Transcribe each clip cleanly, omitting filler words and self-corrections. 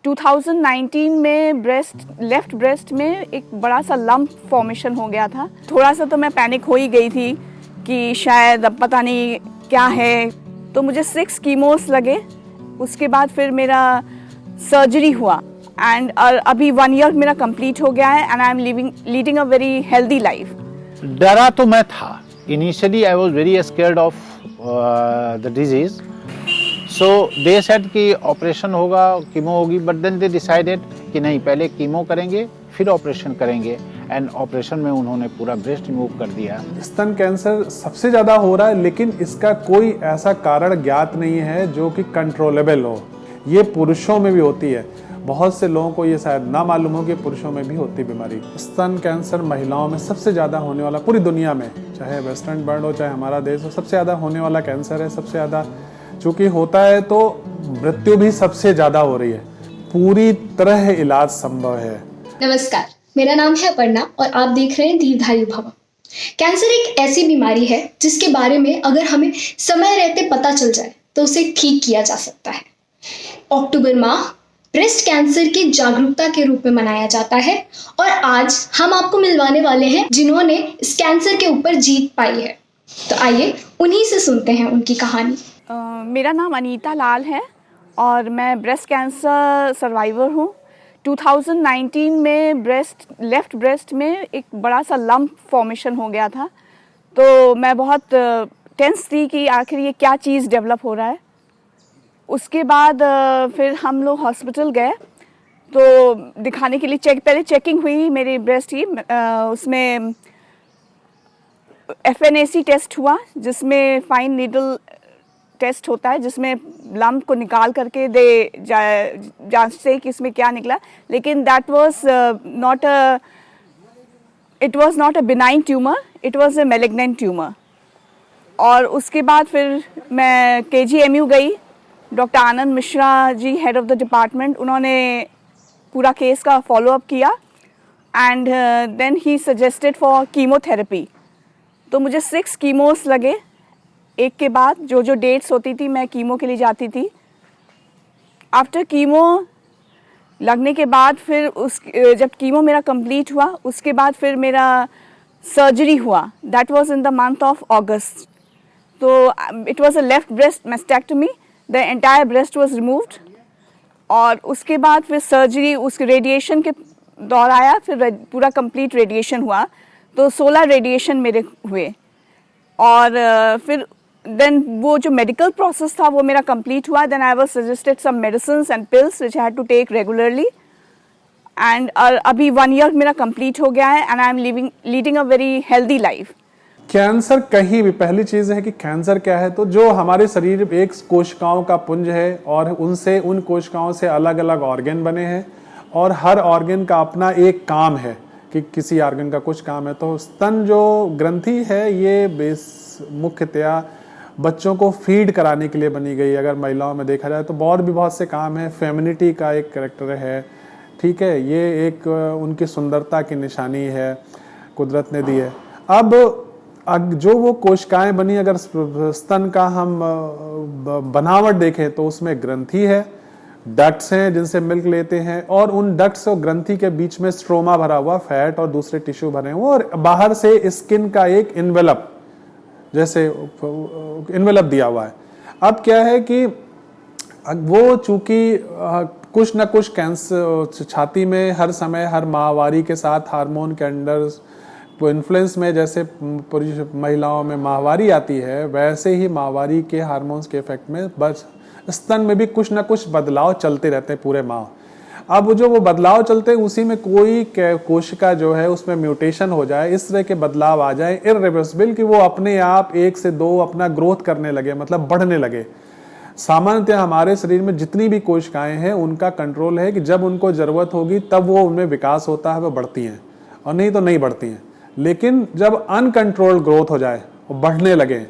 2019 में left breast में एक बड़ा सा लंप फॉर्मेशन हो गया था। थोड़ा सा तो मैं पैनिक हो ही गई थी कि शायद अब पता नहीं क्या है। तो मुझे 6 कीमोस लगे। उसके बाद फिर मेरा सर्जरी हुआ एंड अभी 1 ईयर मेरा कंप्लीट हो गया है and I am leading a very healthy life. डरा तो मैं था। Initially I was very scared of the disease. So they said कि ऑपरेशन होगा, कीमो होगी, बट देन दे डिसाइडेड कि नहीं, पहले कीमो करेंगे फिर ऑपरेशन करेंगे। एंड ऑपरेशन में उन्होंने पूरा ब्रेस्ट रिमूव कर दिया। स्तन कैंसर सबसे ज़्यादा हो रहा है, लेकिन इसका कोई ऐसा कारण ज्ञात नहीं है जो कि कंट्रोलेबल हो। ये पुरुषों में भी होती है। बहुत से लोगों को ये शायद ना मालूम हो कि पुरुषों में भी होती बीमारी। स्तन कैंसर महिलाओं में सबसे ज़्यादा होने वाला, पूरी दुनिया में, चाहे वेस्टर्न वर्ल्ड हो चाहे हमारा देश हो, सबसे ज़्यादा होने वाला कैंसर है। सबसे ज़्यादा चूँकि होता है तो मृत्यु भी सबसे ज़्यादा हो रही है। पूरी तरह इलाज संभव है। नमस्कार, मेरा नाम है अपर्णा और आप देख रहे हैं दीर्घायु भव। कैंसर एक ऐसी बीमारी है जिसके बारे में अगर हमें समय रहते पता चल जाए तो उसे ठीक किया जा सकता है। अक्टूबर माह ब्रेस्ट कैंसर की जागरूकता के रूप में मनाया जाता है और आज हम आपको मिलवाने वाले हैं जिन्होंने इस कैंसर के ऊपर जीत पाई है। तो आइए उन्हीं से सुनते हैं उनकी कहानी। मेरा नाम अनीता लाल है और मैं ब्रेस्ट कैंसर सर्वाइवर हूँ। 2019 में लेफ्ट ब्रेस्ट में एक बड़ा सा लंप फॉर्मेशन हो गया था। तो मैं बहुत टेंस थी कि आखिर ये क्या चीज़ डेवलप हो रहा है। उसके बाद फिर हम लोग हॉस्पिटल गए तो दिखाने के लिए पहले चेकिंग हुई मेरी ब्रेस्ट की। उसमें FNAC टेस्ट हुआ जिसमें फाइन नीडल टेस्ट होता है, जिसमें लंप को निकाल करके जांचते कि इसमें क्या निकला। लेकिन that was not a benign tumour, it was a malignant tumour. और उसके बाद फिर मैं KGMU गई। Doctor Anand Mishra ji, head of the department, उन्होंने पूरा केस का फॉलोअप किया and then he suggested for chemotherapy. तो मुझे 6 कीमोस लगे। एक के बाद जो डेट्स होती थी मैं कीमो के लिए जाती थी। आफ्टर कीमो लगने के बाद फिर जब कीमो मेरा कंप्लीट हुआ उसके बाद फिर मेरा सर्जरी हुआ। That was in the month of August. तो it was a left breast mastectomy, the entire breast was removed. और उसके बाद फिर सर्जरी, उसके रेडिएशन के दौर आया, फिर पूरा कंप्लीट रेडिएशन हुआ। तो 16 रेडिएशन मेरे हुए और फिर देन वो जो मेडिकल प्रोसेस था वो मेरा कंप्लीट हुआ। Then I was suggested some medicines and pills which I had to take regularly and अभी 1 ईयर मेरा कंप्लीट हो गया है and I am leading a very healthy life. Cancer कहीं भी, पहली चीज है कि कैंसर क्या है, तो जो हमारे शरीर में एक कोशिकाओं का पुंज है और उन कोशिकाओं से अलग अलग ऑर्गन बने हैं और हर ऑर्गन का अपना एक काम है कि किसी ऑर्गन का कुछ काम है। तो स्तन जो ग्रंथि है ये मुख्यतया बच्चों को फीड कराने के लिए बनी गई। अगर महिलाओं में देखा जाए तो और भी बहुत से काम है। फेमिनिटी का एक कैरेक्टर है, ठीक है, ये एक उनकी सुंदरता की निशानी है, कुदरत ने दी है। अब जो वो कोशिकाएं बनी, अगर स्तन का हम बनावट देखें तो उसमें ग्रंथि है, डक्ट्स हैं जिनसे मिल्क लेते हैं और उन डक्ट्स और ग्रंथि के बीच में स्ट्रोमा भरा हुआ, फैट और दूसरे टिश्यू भरे हुए, और बाहर से स्किन का एक इन्वेलप जैसे इन्वेलप दिया हुआ है। अब क्या है कि वो चूंकि कुछ ना कुछ कैंसर छाती में हर समय, हर माहवारी के साथ हार्मोन के अंडर इन्फ्लुएंस में, जैसे महिलाओं में माहवारी आती है वैसे ही माहवारी के हार्मोन्स के इफेक्ट में बस स्तन में भी कुछ ना कुछ बदलाव चलते रहते हैं पूरे माह। अब जो वो बदलाव चलते हैं उसी में कोई कोशिका जो है उसमें म्यूटेशन हो जाए, इस तरह के बदलाव आ जाए इररिवर्सिबल कि वो अपने आप 1 से 2 अपना ग्रोथ करने लगे, मतलब बढ़ने लगे। सामान्यतः हमारे शरीर में जितनी भी कोशिकाएं हैं उनका कंट्रोल है कि जब उनको जरूरत होगी तब वो उनमें विकास होता है, वो बढ़ती हैं, और नहीं तो नहीं बढ़ती हैं। लेकिन जब अनकंट्रोल्ड ग्रोथ हो जाए और बढ़ने लगे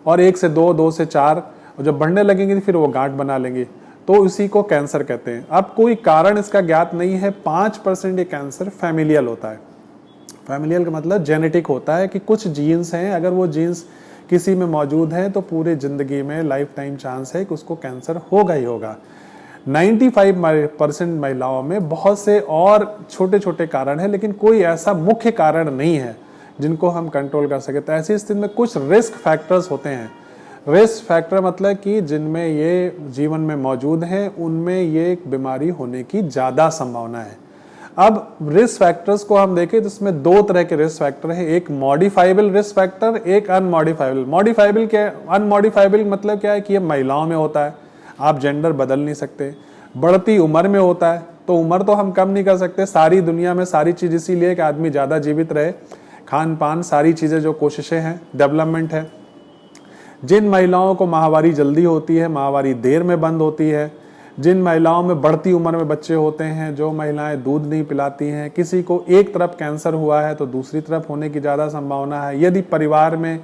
और 1 से 2, 2 से 4, और जब बढ़ने लगेंगे फिर वो गांठ बना लेंगे, तो इसी को कैंसर कहते हैं। अब कोई कारण इसका ज्ञात नहीं है। 5% ये कैंसर फैमिलियल होता है। फैमिलियल का मतलब जेनेटिक होता है कि कुछ जीन्स हैं, अगर वो जीन्स किसी में मौजूद हैं तो पूरे जिंदगी में लाइफ टाइम चांस है कि उसको कैंसर होगा ही होगा। 95% महिलाओं में बहुत से और छोटे छोटे कारण हैं, लेकिन कोई ऐसा मुख्य कारण नहीं है जिनको हम कंट्रोल कर सके। तो ऐसी स्थिति में कुछ रिस्क फैक्टर्स होते हैं। रिस्क फैक्टर मतलब कि जिनमें ये जीवन में मौजूद हैं, उनमें ये बीमारी होने की ज़्यादा संभावना है। अब रिस्क फैक्टर्स को हम देखें तो इसमें दो तरह के रिस्क फैक्टर हैं, एक मॉडिफाइबल रिस्क फैक्टर, एक अनमॉडिफाइबल। मॉडिफाइबल क्या है? अनमॉडिफाइबल मतलब क्या है कि ये महिलाओं में होता है, आप जेंडर बदल नहीं सकते। बढ़ती उम्र में होता है, तो उम्र तो हम कम नहीं कर सकते। सारी दुनिया में सारी चीज़ इसीलिए कि आदमी ज़्यादा जीवित रहे, खान पान सारी चीज़ें जो कोशिशें हैं, डेवलपमेंट है। जिन महिलाओं को माहवारी जल्दी होती है, माहवारी देर में बंद होती है, जिन महिलाओं में बढ़ती उम्र में बच्चे होते हैं, जो महिलाएं दूध नहीं पिलाती हैं, किसी को एक तरफ कैंसर हुआ है तो दूसरी तरफ होने की ज़्यादा संभावना है। यदि परिवार में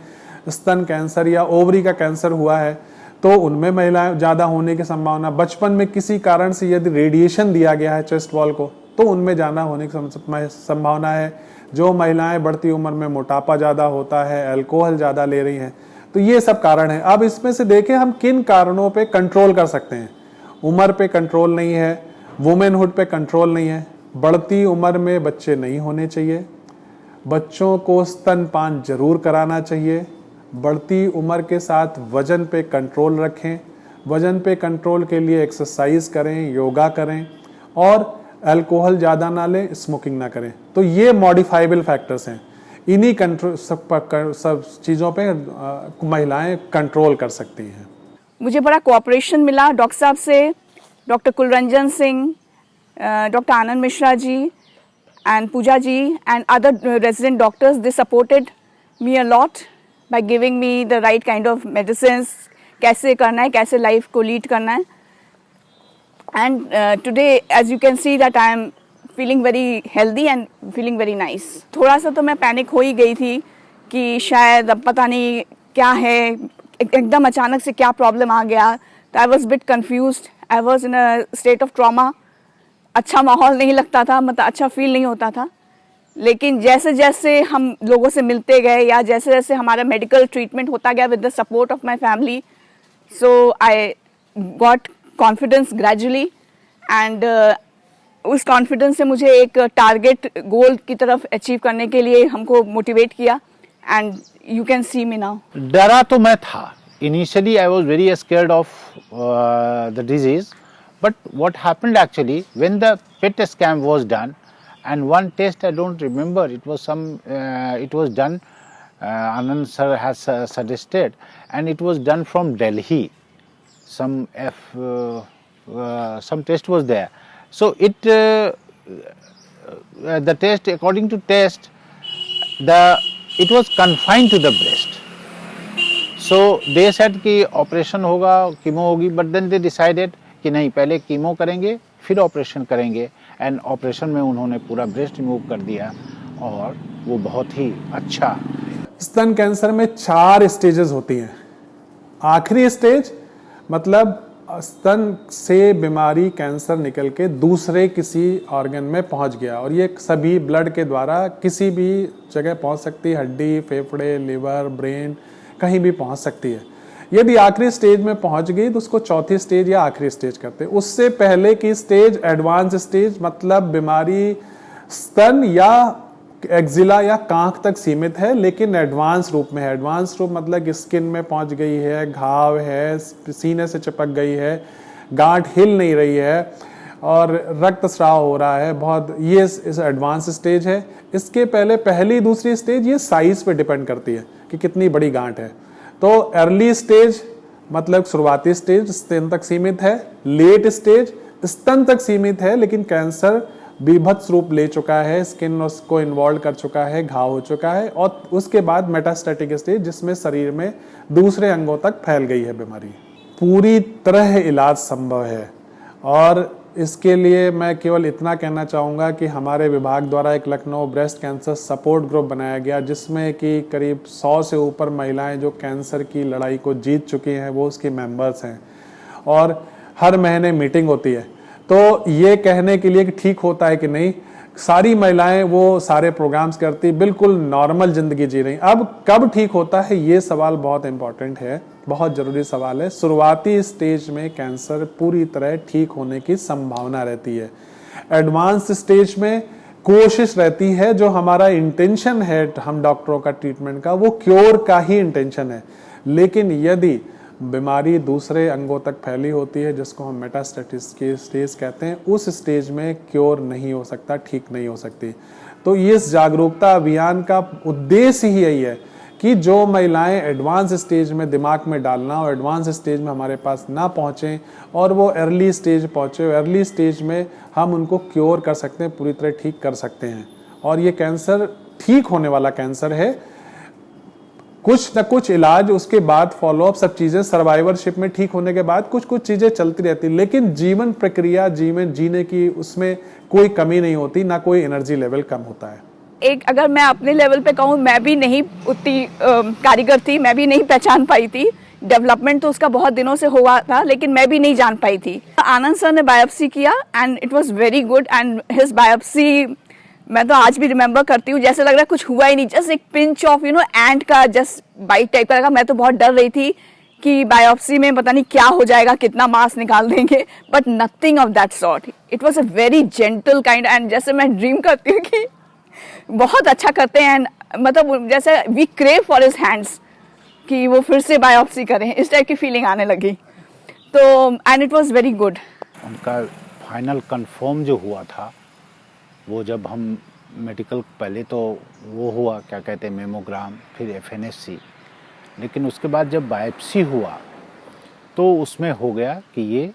स्तन कैंसर या ओवरी का कैंसर हुआ है तो उनमें महिलाएं ज़्यादा होने की संभावना। बचपन में किसी कारण से यदि रेडिएशन दिया गया है चेस्ट वॉल को, तो उनमें ज़्यादा होने की संभावना है। जो महिलाएं बढ़ती उम्र में मोटापा ज़्यादा होता है, अल्कोहल ज़्यादा ले रही हैं, तो ये सब कारण है। अब इसमें से देखें हम किन कारणों पे कंट्रोल कर सकते हैं। उम्र पे कंट्रोल नहीं है, वुमेनहुड पे कंट्रोल नहीं है, बढ़ती उम्र में बच्चे नहीं होने चाहिए, बच्चों को स्तनपान जरूर कराना चाहिए, बढ़ती उम्र के साथ वजन पे कंट्रोल रखें, वजन पे कंट्रोल के लिए एक्सरसाइज करें, योगा करें, और अल्कोहल ज़्यादा ना लें, स्मोकिंग ना करें। तो ये मॉडिफाइबल फैक्टर्स हैं। इन्हीं कंट्रोल सब चीज़ों पे महिलाएं कंट्रोल कर सकती हैं। मुझे बड़ा कोऑपरेशन मिला डॉक्टर साहब से, doctor Kulranjan Singh, doctor Anand Mishra ji and Pooja ji and other resident doctors. They supported me a lot by giving me the right kind of medicine, कैसे करना है, कैसे लाइफ को लीड करना है। And today as you can see that I am feeling very healthy and feeling very nice. थोड़ा सा तो मैं पैनिक हो ही गई थी कि शायद अब पता नहीं क्या है, एकदम अचानक से क्या प्रॉब्लम आ गया। तो I was bit confused, I was in a state of trauma. अच्छा माहौल नहीं लगता था, मतलब अच्छा फील नहीं होता था। लेकिन जैसे जैसे हम लोगों से मिलते गए या जैसे जैसे हमारा मेडिकल ट्रीटमेंट होता गया with the support of my family, so I got confidence gradually and उस कॉन्फिडेंस से मुझे एक टारगेट गोल की तरफ अचीव करने के लिए हमको मोटिवेट किया। And you can C me now. डरा तो मैं था, initially I was very scared of the disease, but what happened actually when the PET scan was done, and one test I don't remember, it was it was done, Anand sir has suggested, and it was done from Delhi. Some test was there, so it the test, according to test, it was confined to the breast. So they said कि operation होगा, chemo होगी, but then they decided कि नहीं, पहले chemo करेंगे फिर operation करेंगे। And operation में उन्होंने पूरा ब्रेस्ट रिमूव कर दिया और वो बहुत ही अच्छा। स्तन कैंसर में 4 स्टेजेस होती हैं। आखिरी स्टेज मतलब स्तन से बीमारी कैंसर निकल के दूसरे किसी ऑर्गन में पहुंच गया, और ये सभी ब्लड के द्वारा किसी भी जगह पहुंच सकती है, हड्डी, फेफड़े, लिवर, ब्रेन, कहीं भी पहुंच सकती है। यदि आखिरी स्टेज में पहुंच गई तो उसको चौथी स्टेज या आखिरी स्टेज करते हैं। उससे पहले की स्टेज एडवांस स्टेज, मतलब बीमारी स्तन या एक्जिला या कांख तक सीमित है लेकिन एडवांस रूप में है। एडवांस रूप मतलब कि स्किन में पहुंच गई है, घाव है, सीने से चिपक गई है, गांठ हिल नहीं रही है और रक्तस्राव हो रहा है बहुत, ये इस एडवांस स्टेज है। इसके पहले पहली दूसरी स्टेज ये साइज पे डिपेंड करती है कि कितनी बड़ी गांठ है। तो अर्ली स्टेज मतलब शुरुआती स्टेज स्तन तक सीमित है, लेट स्टेज स्तन तक सीमित है लेकिन कैंसर बीभत्स रूप ले चुका है, स्किन उसको इन्वॉल्व कर चुका है, घाव हो चुका है, और उसके बाद मेटास्टैटिक स्टेज जिसमें शरीर में दूसरे अंगों तक फैल गई है बीमारी। पूरी तरह इलाज संभव है, और इसके लिए मैं केवल इतना कहना चाहूँगा कि हमारे विभाग द्वारा एक Lucknow breast cancer support group बनाया गया जिसमें कि करीब 100 से ऊपर महिलाएं जो कैंसर की लड़ाई को जीत चुकी हैं वो उसकी मेंबर्स हैं, और हर महीने मीटिंग होती है। तो ये कहने के लिए कि ठीक होता है कि नहीं, सारी महिलाएं वो सारे प्रोग्राम्स करती, बिल्कुल नॉर्मल जिंदगी जी रही। अब कब ठीक होता है, ये सवाल बहुत इंपॉर्टेंट है, बहुत जरूरी सवाल है। शुरुआती स्टेज में कैंसर पूरी तरह ठीक होने की संभावना रहती है। एडवांस स्टेज में कोशिश रहती है, जो हमारा इंटेंशन है हम डॉक्टरों का ट्रीटमेंट का, वो क्योर का ही इंटेंशन है। लेकिन यदि बीमारी दूसरे अंगों तक फैली होती है, जिसको हम मेटास्टेटिस के स्टेज कहते हैं, उस स्टेज में क्योर नहीं हो सकता, ठीक नहीं हो सकती। तो इस जागरूकता अभियान का उद्देश्य ही यही है कि जो महिलाएं एडवांस स्टेज में दिमाग में डालना, और एडवांस स्टेज में हमारे पास ना पहुंचें और वो अर्ली स्टेज पहुंचे, अर्ली स्टेज में हम उनको क्योर कर सकते हैं, पूरी तरह ठीक कर सकते हैं। और ये कैंसर ठीक होने वाला कैंसर है। कुछ न कुछ इलाज, उसके बाद फॉलोअप, सब चीजें सर्वाइवरशिप में ठीक होने के बाद कुछ कुछ चीजें चलती रहती, लेकिन जीवन प्रक्रिया, जीवन जीने की उसमें कोई कमी नहीं होती, ना कोई एनर्जी लेवल कम होता है। एक अगर मैं अपने लेवल पे कहूँ, मैं भी नहीं उतनी कारीगर थी, मैं भी नहीं पहचान पाई थी। डेवलपमेंट तो उसका बहुत दिनों से हुआ था, लेकिन मैं भी नहीं जान पाई थी। आनंद सर ने बायोप्सी किया and it was very good, and his biopsy मैं तो आज भी रिमेम्बर करती हूँ, जैसे लग रहा है कुछ हुआ ही नहीं, जस्ट एक पिंच ऑफ एंट का जस्ट बाइट टाइप का लगा। मैं तो बहुत डर रही थी कि बायोप्सी में पता नहीं क्या हो जाएगा, कितना मांस निकाल देंगे, but nothing of that sort. It was a very gentle kind, and जैसे मैं ड्रीम करती हूँ कि बहुत अच्छा करते हैं, मतलब जैसे we crave for his hands कि वो फिर से बायोप्सी करें, इस टाइप की फीलिंग आने लगी। तो and it was very good. उनका फाइनल कंफर्म जो हुआ था, वो जब हम मेडिकल, पहले तो वो हुआ क्या कहते हैं मेमोग्राम, फिर FNSC, लेकिन उसके बाद जब बायोप्सी हुआ तो उसमें हो गया कि ये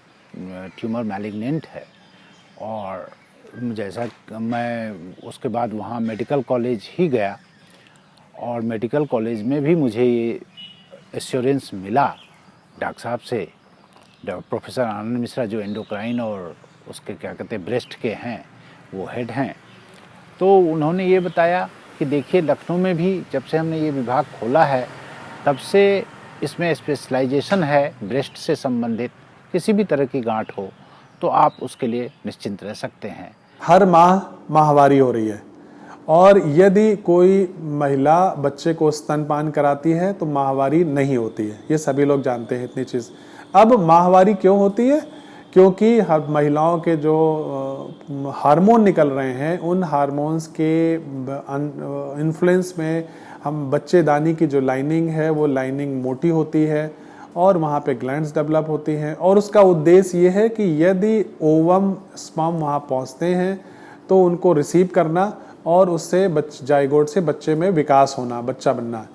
ट्यूमर मैलिग्नेंट है। और जैसा मैं उसके बाद वहाँ मेडिकल कॉलेज ही गया, और मेडिकल कॉलेज में भी मुझे ये एश्योरेंस मिला डॉक्टर साहब से, प्रोफेसर आनंद मिश्रा जो एंडोक्राइन और उसके क्या कहते हैं ब्रेस्ट के हैं, वो हेड हैं। तो उन्होंने ये बताया कि देखिए लखनऊ में भी जब से हमने ये विभाग खोला है, तब से इसमें स्पेशलाइजेशन है ब्रेस्ट से संबंधित, किसी भी तरह की गांठ हो तो आप उसके लिए निश्चिंत रह सकते हैं। हर माह माहवारी हो रही है, और यदि कोई महिला बच्चे को स्तनपान कराती है तो माहवारी नहीं होती है, ये सभी लोग जानते हैं इतनी चीज़। अब माहवारी क्यों होती है? क्योंकि हर महिलाओं के जो हार्मोन निकल रहे हैं, उन हार्मोन्स के इन्फ्लुएंस में हम बच्चेदानी की जो लाइनिंग है, वो लाइनिंग मोटी होती है और वहाँ पे ग्लैंड्स डेवलप होती हैं। और उसका उद्देश्य ये है कि यदि ओवम स्पर्म वहाँ पहुँचते हैं तो उनको रिसीव करना और उससे जाइगोट से बच्चे में विकास होना, बच्चा बनना।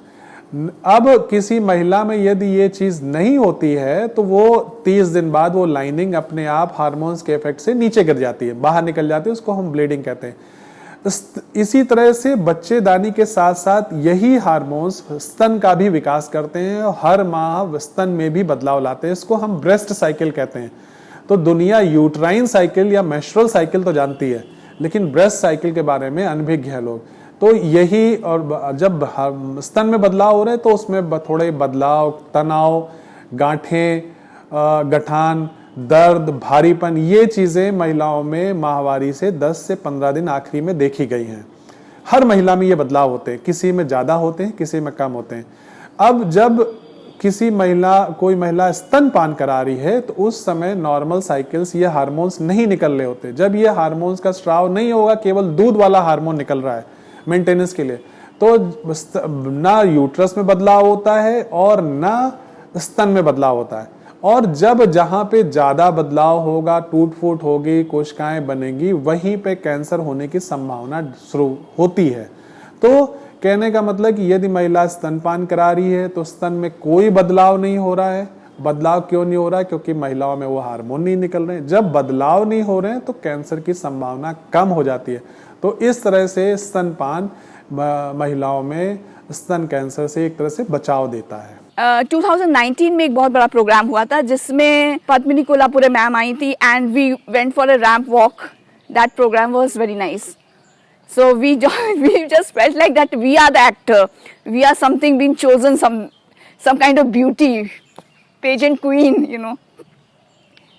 अब किसी महिला में यदि ये चीज नहीं होती है तो वो 30 दिन बाद वो लाइनिंग अपने आप हार्मोन्स के इफेक्ट से नीचे गिर जाती है, बाहर निकल जाती है, उसको हम ब्लीडिंग कहते हैं। इसी तरह से बच्चेदानी के साथ साथ यही हार्मोन्स स्तन का भी विकास करते हैं और हर माह स्तन में भी बदलाव लाते हैं, इसको हम ब्रेस्ट साइकिल कहते हैं। तो दुनिया यूट्राइन साइकिल या मेंस्ट्रुअल साइकिल तो जानती है, लेकिन ब्रेस्ट साइकिल के बारे में अनभिज्ञ है लोग। तो यही, और जब स्तन में बदलाव हो रहे हैं तो उसमें थोड़े बदलाव, तनाव, गांठें, गठान, दर्द, भारीपन, ये चीज़ें महिलाओं में माहवारी से 10 से 15 दिन आखिरी में देखी गई हैं। हर महिला में ये बदलाव होते हैं, किसी में ज़्यादा होते हैं, किसी में कम होते हैं। अब जब कोई महिला स्तनपान करा रही है तो उस समय नॉर्मल साइकिल्स, ये हार्मोन्स नहीं निकल रहे होते। जब ये हार्मोन्स का स्राव नहीं होगा, केवल दूध वाला हार्मोन निकल रहा है मेंटेनेंस के लिए, तो ना यूट्रस में बदलाव होता है और ना स्तन में बदलाव होता है। और जब जहां पे ज्यादा बदलाव होगा, टूट फूट होगी, कोशिकाएं बनेंगी, वहीं पे कैंसर होने की संभावना शुरू होती है। तो कहने का मतलब कि यदि महिला स्तनपान करा रही है तो स्तन में कोई बदलाव नहीं हो रहा है। बदलाव क्यों नहीं हो रहा है? क्योंकि महिलाओं में वो हार्मोन नहीं निकल रहे हैं। जब बदलाव नहीं हो रहे हैं तो कैंसर की संभावना कम हो जाती है। तो इस तरह से स्तनपान महिलाओं में स्तन कैंसर से एक तरह से बचाव देता है। 2019 में एक बहुत बड़ा प्रोग्राम हुआ था जिसमें पद्मिनी कोल्हापुरे मैम आई थी and we went for a ramp walk. That programme was very nice. So we just felt like that we are the actor. We are something being chosen, some kind of beauty, pageant queen,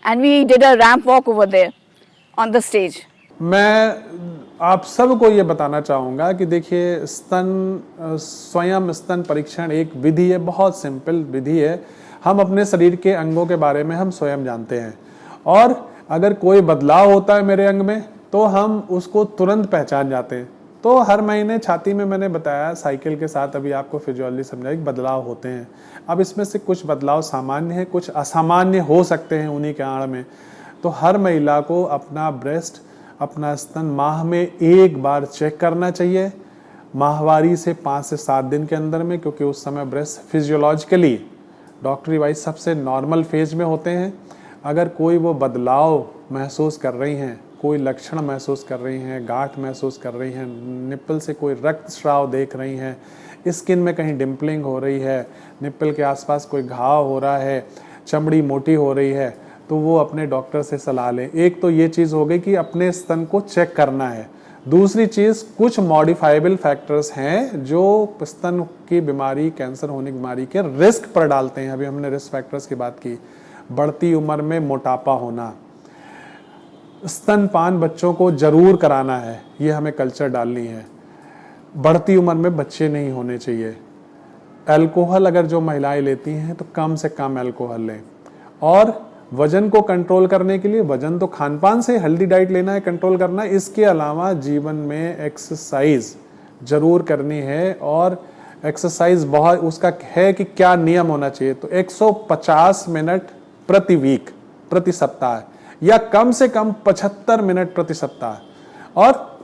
And we did a ramp walk over there on the stage. मैं आप सबको ये बताना चाहूँगा कि देखिए स्वयं स्तन परीक्षण एक विधि है, बहुत सिंपल विधि है। हम अपने शरीर के अंगों के बारे में हम स्वयं जानते हैं, और अगर कोई बदलाव होता है मेरे अंग में तो हम उसको तुरंत पहचान जाते हैं। तो हर महीने छाती में, मैंने बताया साइकिल के साथ अभी आपको फिजियोलॉजी समझाई, बदलाव होते हैं। अब इसमें से कुछ बदलाव सामान्य हैं, कुछ असामान्य हो सकते हैं उन्हीं के आड़ में। तो हर महिला को अपना ब्रेस्ट, अपना स्तन माह में एक बार चेक करना चाहिए, माहवारी से 5 से 7 दिन के अंदर में, क्योंकि उस समय ब्रेस्ट फिजियोलॉजिकली डॉक्टरी वाइज सबसे नॉर्मल फेज में होते हैं। अगर कोई वो बदलाव महसूस कर रही हैं, कोई लक्षण महसूस कर रही हैं, गांठ महसूस कर रही हैं, निप्पल से कोई रक्तस्राव देख रही हैं, स्किन में कहीं डिम्पलिंग हो रही है, निप्पल के आसपास कोई घाव हो रहा है, चमड़ी मोटी हो रही है, तो वो अपने डॉक्टर से सलाह लें। एक तो ये चीज़ हो गई कि अपने स्तन को चेक करना है। दूसरी चीज़, कुछ मॉडिफाइबल फैक्टर्स हैं जो स्तन की बीमारी, कैंसर होने की बीमारी के रिस्क पर डालते हैं। अभी हमने रिस्क फैक्टर्स की बात की। बढ़ती उम्र में मोटापा होना, स्तनपान बच्चों को जरूर कराना है, ये हमें कल्चर डालनी है। बढ़ती उम्र में बच्चे नहीं होने चाहिए। अल्कोहल अगर जो महिलाएं लेती हैं तो कम से कम अल्कोहल लें। और वजन को कंट्रोल करने के लिए, वजन तो खान पान से, हेल्दी डाइट लेना है, कंट्रोल करना है। इसके अलावा जीवन में एक्सरसाइज जरूर करनी है। और एक्सरसाइज बहुत, उसका है कि क्या नियम होना चाहिए, तो 150 मिनट प्रति वीक, प्रति सप्ताह, या कम से कम 75 मिनट प्रति सप्ताह। और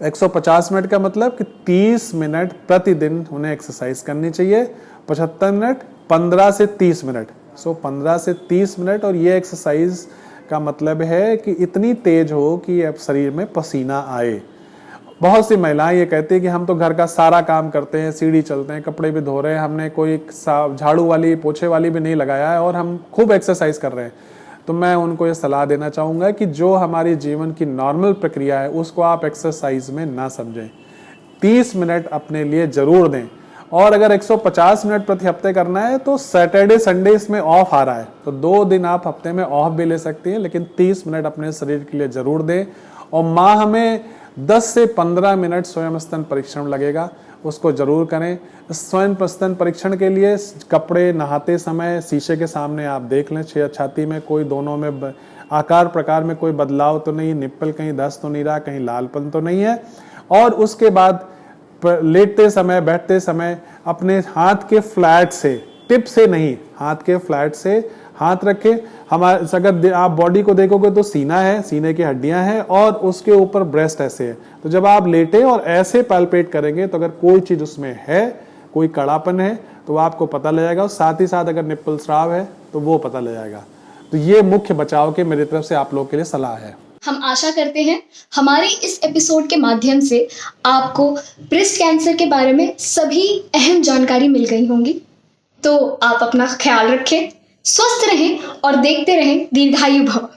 150 मिनट का मतलब कि 30 मिनट प्रतिदिन उन्हें एक्सरसाइज करनी चाहिए। 75 मिनट, 15 से 30 मिनट, 15 से 30 मिनट। और ये एक्सरसाइज का मतलब है कि इतनी तेज हो कि अब शरीर में पसीना आए। बहुत सी महिलाएं ये कहती है कि हम तो घर का सारा काम करते हैं, सीढ़ी चलते हैं, कपड़े भी धो रहे हैं, हमने कोई झाड़ू वाली, पोछे वाली भी नहीं लगाया है और हम खूब एक्सरसाइज कर रहे हैं। तो मैं उनको ये सलाह देना चाहूँगा कि जो हमारी जीवन की नॉर्मल प्रक्रिया है उसको आप एक्सरसाइज में ना समझें। 30 मिनट अपने लिए जरूर दें। और अगर 150 मिनट प्रति हफ्ते करना है तो सैटरडे संडे इसमें ऑफ आ रहा है, तो 2 दिन आप हफ्ते में ऑफ भी ले सकती हैं, लेकिन 30 मिनट अपने शरीर के लिए जरूर दें। और माह में 10 से 15 मिनट स्वयं स्तन परीक्षण लगेगा, उसको जरूर करें। स्वयं स्तन परीक्षण के लिए कपड़े नहाते समय शीशे के सामने आप देख लें, छाती में कोई, दोनों में आकार प्रकार में कोई बदलाव तो नहीं, निप्पल कहीं धंस तो नहीं रहा, कहीं लालपन तो नहीं है। और उसके बाद लेटते समय, बैठते समय अपने हाथ के फ्लैट से, टिप से नहीं, हाथ के फ्लैट से हाथ रखें। हमारे अगर आप बॉडी को देखोगे तो सीना है, सीने की हड्डियां हैं और उसके ऊपर ब्रेस्ट ऐसे है। तो जब आप लेटे और ऐसे पैल्पेट करेंगे तो अगर कोई चीज उसमें है, कोई कड़ापन है, तो आपको पता लग जाएगा। और साथ ही साथ अगर निप्पल स्राव है तो वो पता लग जाएगा। तो ये मुख्य बचाव के मेरी तरफ से आप लोग के लिए सलाह है। हम आशा करते हैं हमारे इस एपिसोड के माध्यम से आपको ब्रेस्ट कैंसर के बारे में सभी अहम जानकारी मिल गई होंगी। तो आप अपना ख्याल रखें, स्वस्थ रहें और देखते रहें दीर्घायु भव।